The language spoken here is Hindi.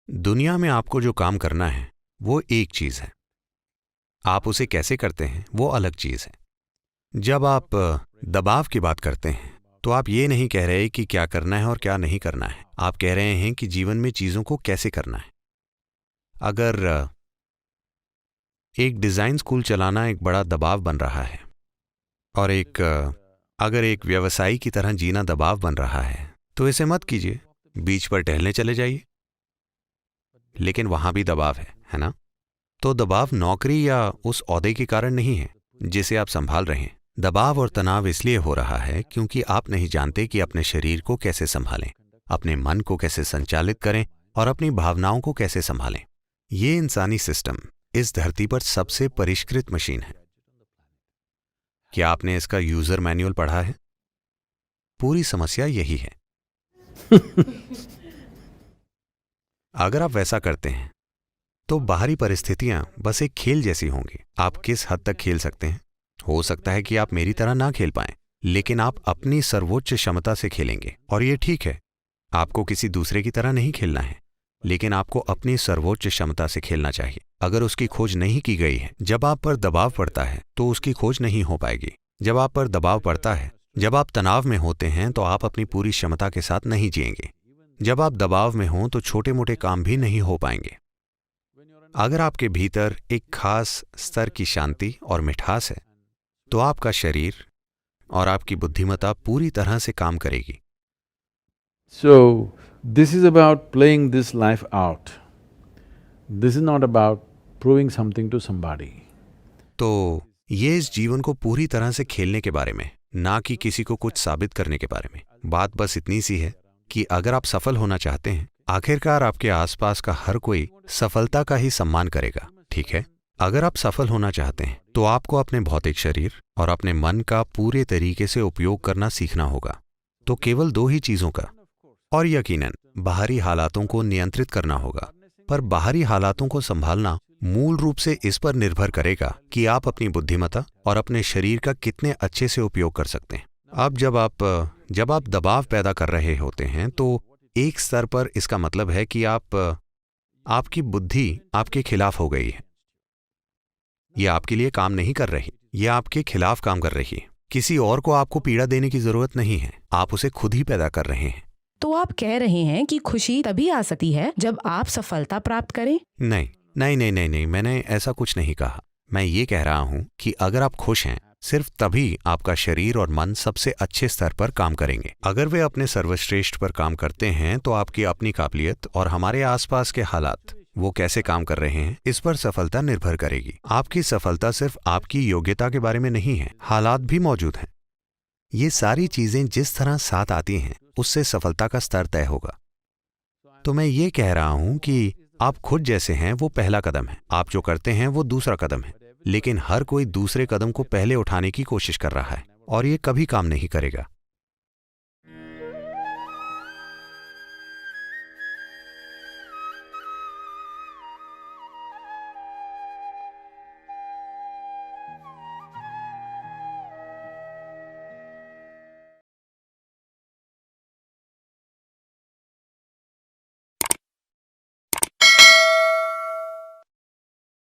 दुनिया में आपको जो काम करना है वो एक चीज है, आप उसे कैसे करते हैं वो अलग चीज है। जब आप दबाव की बात करते हैं तो आप ये नहीं कह रहे कि क्या करना है और क्या नहीं करना है, आप कह रहे हैं कि जीवन में चीजों को कैसे करना है। अगर एक डिजाइन स्कूल चलाना एक बड़ा दबाव बन रहा है और अगर एक व्यवसायी की तरह जीना दबाव बन रहा है तो इसे मत कीजिए, बीच पर टहलने चले जाइए। लेकिन वहां भी दबाव है ना? तो दबाव नौकरी या उस ओहदे के कारण नहीं है जिसे आप संभाल रहे हैं। दबाव और तनाव इसलिए हो रहा है क्योंकि आप नहीं जानते कि अपने शरीर को कैसे संभालें, अपने मन को कैसे संचालित करें और अपनी भावनाओं को कैसे संभालें। ये इंसानी सिस्टम इस धरती पर सबसे परिष्कृत मशीन है। क्या आपने इसका यूजर मैनुअल पढ़ा है? पूरी समस्या यही है। अगर आप वैसा करते हैं तो बाहरी परिस्थितियां बस एक खेल जैसी होंगी। आप किस हद तक खेल सकते हैं? हो सकता है कि आप मेरी तरह ना खेल पाएं, लेकिन आप अपनी सर्वोच्च क्षमता से खेलेंगे और ये ठीक है। आपको किसी दूसरे की तरह नहीं खेलना है, लेकिन आपको अपनी सर्वोच्च क्षमता से खेलना चाहिए। अगर उसकी खोज नहीं की गई है, जब आप पर दबाव पड़ता है तो उसकी खोज नहीं हो पाएगी। जब आप पर दबाव पड़ता है, जब आप तनाव में होते हैं तो आप अपनी पूरी क्षमता के साथ नहीं जिएंगे। जब आप दबाव में हों तो छोटे मोटे काम भी नहीं हो पाएंगे। अगर आपके भीतर एक खास स्तर की शांति और मिठास है तो आपका शरीर और आपकी बुद्धिमत्ता पूरी तरह से काम करेगी। So, this is about playing this life out. This is not about proving something to somebody. तो ये इस जीवन को पूरी तरह से खेलने के बारे में, ना कि किसी को कुछ साबित करने के बारे में। बात बस इतनी सी है कि अगर आप सफल होना चाहते हैं, आखिरकार आपके आसपास का हर कोई सफलता का ही सम्मान करेगा, ठीक है? अगर आप सफल होना चाहते हैं तो आपको अपने भौतिक शरीर और अपने मन का पूरे तरीके से उपयोग करना सीखना होगा। तो केवल दो ही चीजों का, और यकीनन बाहरी हालातों को नियंत्रित करना होगा। पर बाहरी हालातों को संभालना मूल रूप से इस पर निर्भर करेगा कि आप अपनी बुद्धिमत्ता और अपने शरीर का कितने अच्छे से उपयोग कर सकते हैं। अब जब आप दबाव पैदा कर रहे होते हैं तो एक स्तर पर इसका मतलब है कि आपकी बुद्धि आपके खिलाफ हो गई है। यह आपके लिए काम नहीं कर रही, यह आपके खिलाफ काम कर रही है। किसी और को आपको पीड़ा देने की जरूरत नहीं है, आप उसे खुद ही पैदा कर रहे हैं। तो आप कह रहे हैं कि खुशी तभी आ सकती है जब आप सफलता प्राप्त करें? नहीं नहीं नहीं नहीं नहीं, मैंने ऐसा कुछ नहीं कहा। मैं ये कह रहा हूं कि अगर आप खुश हैं, सिर्फ तभी आपका शरीर और मन सबसे अच्छे स्तर पर काम करेंगे। अगर वे अपने सर्वश्रेष्ठ पर काम करते हैं तो आपकी अपनी काबिलियत और हमारे आसपास के हालात वो कैसे काम कर रहे हैं, इस पर सफलता निर्भर करेगी। आपकी सफलता सिर्फ आपकी योग्यता के बारे में नहीं है, हालात भी मौजूद हैं। ये सारी चीजें जिस तरह साथ आती हैं उससे सफलता का स्तर तय होगा। तो मैं ये कह रहा हूं कि आप खुद जैसे हैं वो पहला कदम है, आप जो करते हैं वो दूसरा कदम है, लेकिन हर कोई दूसरे कदम को पहले उठाने की कोशिश कर रहा है और ये कभी काम नहीं करेगा।